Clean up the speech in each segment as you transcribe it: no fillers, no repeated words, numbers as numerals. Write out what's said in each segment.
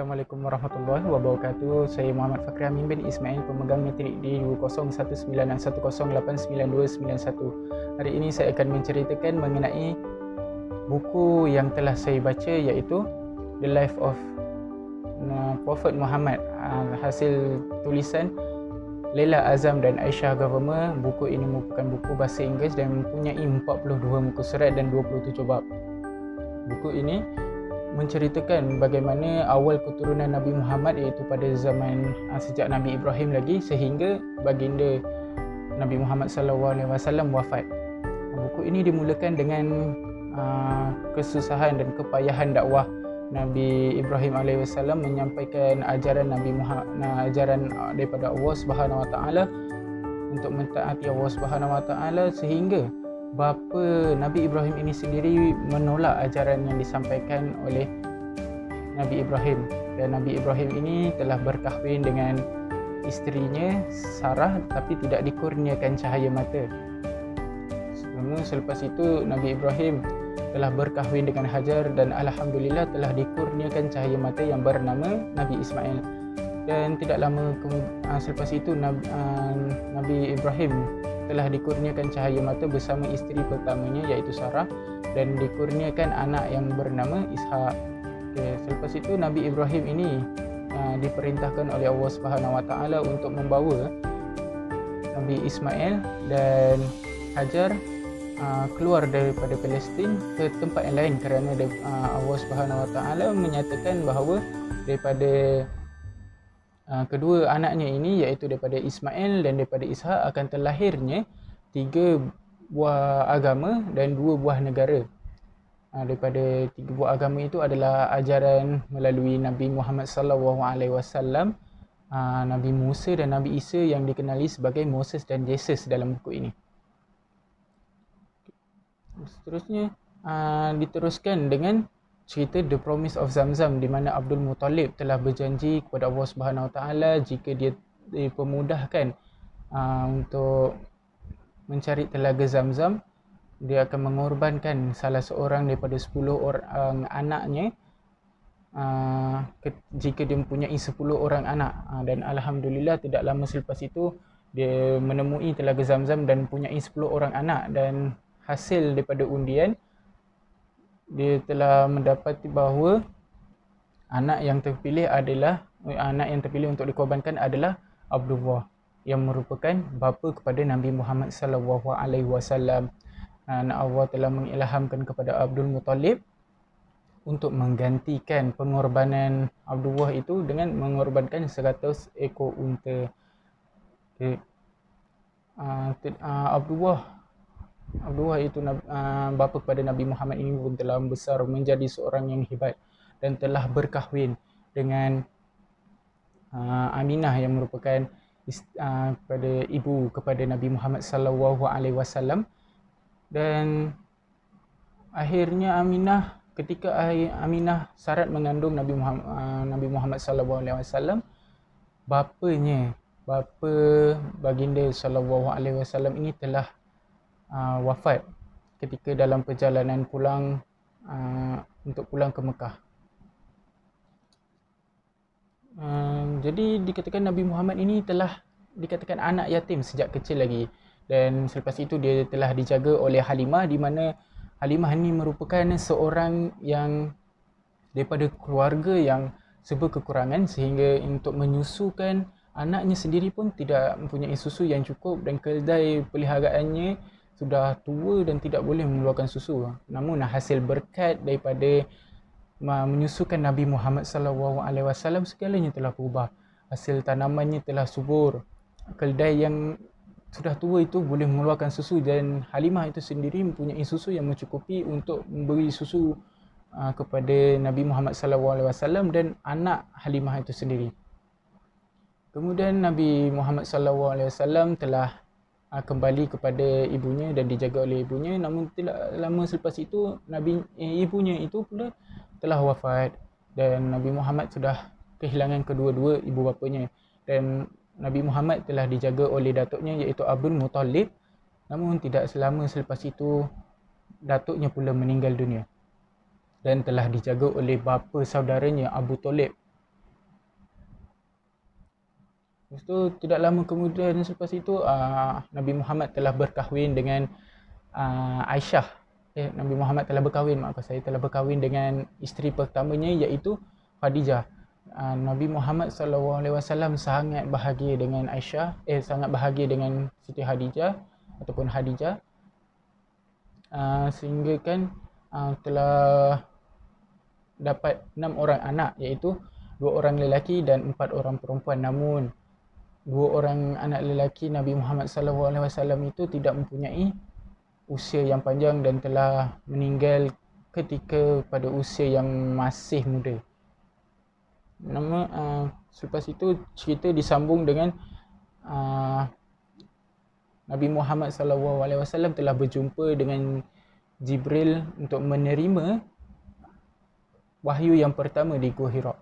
Assalamualaikum warahmatullahi wabarakatuh. Saya Muhammad Fakri Amin bin Ismail, pemegang matrik D2019 dan 108991. Hari ini saya akan menceritakan mengenai buku yang telah saya baca, iaitu The Life of Prophet Muhammad, hasil tulisan Leila Azam dan Aisyah Ghavameh. Buku ini merupakan buku bahasa Inggeris dan mempunyai 42 muka surat dan 27 bab. Buku ini menceritakan bagaimana awal keturunan Nabi Muhammad, iaitu pada zaman sejak Nabi Ibrahim lagi sehingga baginda Nabi Muhammad SAW wafat. Buku ini dimulakan dengan kesusahan dan kepayahan dakwah Nabi Ibrahim AS menyampaikan ajaran Nabi Muhammad, ajaran daripada Allah Subhanahu Wa Taala untuk mentaati Allah Subhanahu Wa Taala, sehingga bapa Nabi Ibrahim ini sendiri menolak ajaran yang disampaikan oleh Nabi Ibrahim, dan Nabi Ibrahim ini telah berkahwin dengan isterinya Sarah tapi tidak dikurniakan cahaya mata. Selepas itu Nabi Ibrahim telah berkahwin dengan Hajar dan alhamdulillah telah dikurniakan cahaya mata yang bernama Nabi Ismail. Dan tidak lama selepas itu Nabi Ibrahim telah dikurniakan cahaya mata bersama isteri pertamanya, iaitu Sarah, dan dikurniakan anak yang bernama Ishak. Selepas itu Nabi Ibrahim ini diperintahkan oleh Allah Subhanahu Wa Taala untuk membawa Nabi Ismail dan Hajar keluar daripada Palestin ke tempat yang lain, kerana Allah Subhanahu Wa Taala menyatakan bahawa daripada kedua anaknya ini, iaitu daripada Ismail dan daripada Ishak, akan terlahirnya 3 buah agama dan 2 buah negara. Daripada 3 buah agama itu adalah ajaran melalui Nabi Muhammad SAW, Nabi Musa dan Nabi Isa yang dikenali sebagai Moses dan Jesus dalam buku ini. Seterusnya diteruskan dengan cerita The Promise of Zamzam, di mana Abdul Muttalib telah berjanji kepada Allah Subhanahu Wa Taala jika dia dipermudahkan untuk mencari telaga Zamzam, dia akan mengorbankan salah seorang daripada 10 orang anaknya jika dia mempunyai 10 orang anak. Dan alhamdulillah tidak lama selepas itu dia menemui telaga Zamzam dan mempunyai 10 orang anak, dan hasil daripada undian dia telah mendapati bahawa anak yang terpilih untuk dikorbankan adalah Abdullah, yang merupakan bapa kepada Nabi Muhammad SAW. Allah telah mengilhamkan kepada Abdul Muttalib untuk menggantikan pengorbanan Abdullah itu dengan mengorbankan 100 ekor unta. Abdullah itu bapa kepada Nabi Muhammad ini pun telah besar menjadi seorang yang hebat dan telah berkahwin dengan Aminah yang merupakan ibu kepada Nabi Muhammad SAW. Dan akhirnya ketika Aminah syarat mengandung Nabi Muhammad SAW, bapa baginda SAW ini telah wafat ketika dalam perjalanan pulang untuk pulang ke Mekah. Jadi dikatakan Nabi Muhammad ini telah dikatakan anak yatim sejak kecil lagi, dan selepas itu dia telah dijaga oleh Halimah, di mana Halimah ini merupakan seorang yang daripada keluarga yang serba kekurangan, sehingga untuk menyusukan anaknya sendiri pun tidak mempunyai susu yang cukup, dan kedai peliharaannya sudah tua dan tidak boleh mengeluarkan susu. Namun hasil berkat daripada menyusukan Nabi Muhammad SAW, segalanya telah berubah. Hasil tanamannya telah subur, keldai yang sudah tua itu boleh mengeluarkan susu, dan Halimah itu sendiri mempunyai susu yang mencukupi untuk memberi susu kepada Nabi Muhammad SAW dan anak Halimah itu sendiri. Kemudian Nabi Muhammad SAW telah kembali kepada ibunya dan dijaga oleh ibunya. Namun tidak lama selepas itu ibunya itu pula telah wafat, dan Nabi Muhammad sudah kehilangan kedua-dua ibu bapanya, dan Nabi Muhammad telah dijaga oleh datuknya, iaitu Abdul Muttalib. Namun tidak selama selepas itu datuknya pula meninggal dunia dan telah dijaga oleh bapa saudaranya Abu Talib. Lepas tu tidak lama kemudian selepas itu Nabi Muhammad telah berkahwin dengan Aisyah. Nabi Muhammad telah berkahwin, telah berkahwin dengan isteri pertamanya iaitu Khadijah. Nabi Muhammad SAW sangat bahagia dengan Aisyah, sangat bahagia dengan Siti Khadijah ataupun Khadijah, sehingga kan telah dapat 6 orang anak, iaitu 2 orang lelaki dan 4 orang perempuan. Namun 2 orang anak lelaki Nabi Muhammad SAW itu tidak mempunyai usia yang panjang dan telah meninggal ketika pada usia yang masih muda. Selepas itu cerita disambung dengan Nabi Muhammad SAW telah berjumpa dengan Jibril untuk menerima wahyu yang pertama di Gua Hira.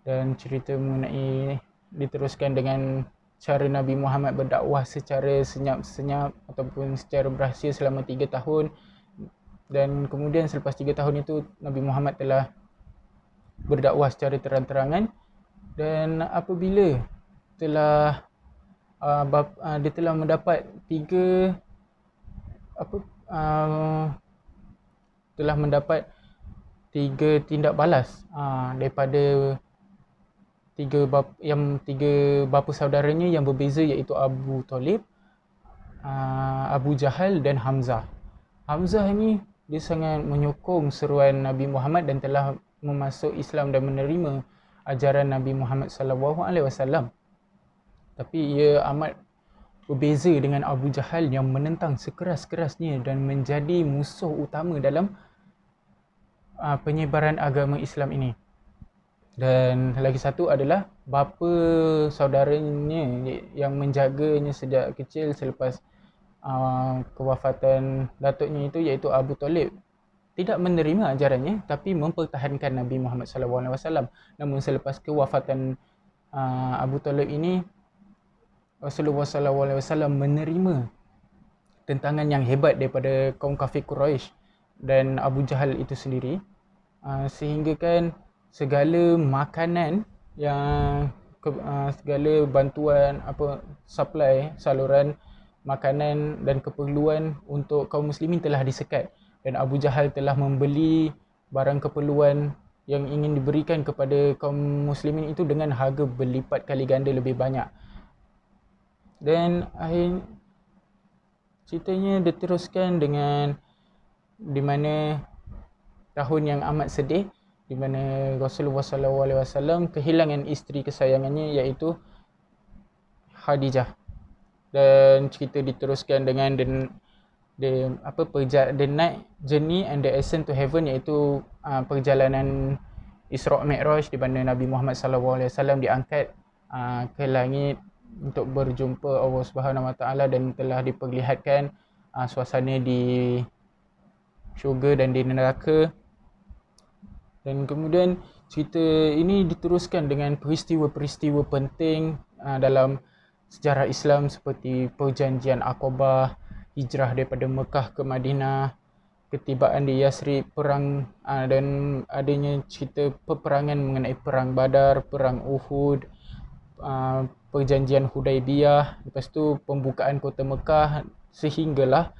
Dan cerita mengenai diteruskan dengan cara Nabi Muhammad berdakwah secara senyap-senyap ataupun secara berhasil selama 3 tahun. Dan kemudian selepas 3 tahun itu Nabi Muhammad telah berdakwah secara terang-terangan, dan apabila telah dia telah mendapat 3 tindak balas daripada 3 bapa saudaranya yang berbeza, iaitu Abu Talib, Abu Jahal dan Hamzah. Hamzah ini dia sangat menyokong seruan Nabi Muhammad dan telah memasuk Islam dan menerima ajaran Nabi Muhammad SAW. Tapi ia amat berbeza dengan Abu Jahal yang menentang sekeras-kerasnya dan menjadi musuh utama dalam penyebaran agama Islam ini. Dan lagi satu adalah bapa saudaranya yang menjaganya sejak kecil selepas kewafatan datuknya itu, iaitu Abu Talib, tidak menerima ajarannya tapi mempertahankan Nabi Muhammad SAW. Namun selepas kewafatan Abu Talib ini, Rasulullah SAW menerima tentangan yang hebat daripada kaum kafir Quraisy dan Abu Jahal itu sendiri, sehingga kan segala makanan yang segala bantuan supply saluran makanan dan keperluan untuk kaum muslimin telah disekat, dan Abu Jahal telah membeli barang keperluan yang ingin diberikan kepada kaum muslimin itu dengan harga berlipat kali ganda lebih banyak. Dan akhir ceritanya diteruskan dengan di mana tahun yang amat sedih, di mana Rasulullah SAW kehilangan isteri kesayangannya iaitu Khadijah. Dan cerita diteruskan dengan the night journey and the ascent to heaven, iaitu perjalanan Isra' Mi'raj, di mana Nabi Muhammad SAW diangkat ke langit untuk berjumpa Allah Subhanahu Wa Taala dan telah diperlihatkan suasana di syurga dan di neraka. Dan kemudian cerita ini diteruskan dengan peristiwa-peristiwa penting dalam sejarah Islam seperti perjanjian Aqabah, hijrah daripada Mekah ke Madinah, ketibaan di Yasrib, perang dan adanya cerita peperangan mengenai perang Badar, perang Uhud, perjanjian Hudaibiyah, lepas tu pembukaan kota Mekah, sehinggalah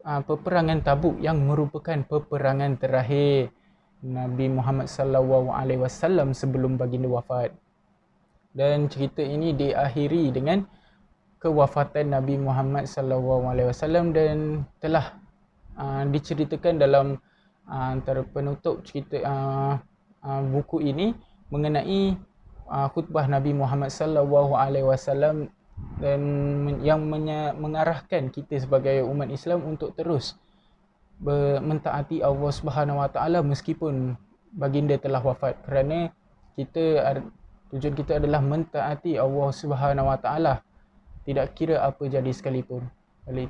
peperangan Tabuk yang merupakan peperangan terakhir Nabi Muhammad SAW sebelum baginda wafat. Dan cerita ini diakhiri dengan kewafatan Nabi Muhammad SAW dan telah diceritakan dalam antara penutup cerita buku ini mengenai khutbah Nabi Muhammad SAW dan yang mengarahkan kita sebagai umat Islam untuk terus mentaati Allah Subhanahu Wa Taala meskipun baginda telah wafat, kerana tujuan kita adalah mentaati Allah Subhanahu Wa Taala tidak kira apa jadi sekalipun. Oleh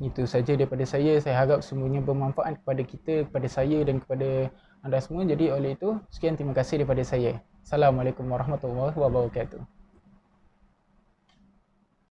itu saja daripada saya. Saya harap semuanya bermanfaat kepada kita, kepada saya dan kepada anda semua. Jadi oleh itu, sekian, terima kasih daripada saya. Assalamualaikum warahmatullahi wabarakatuh.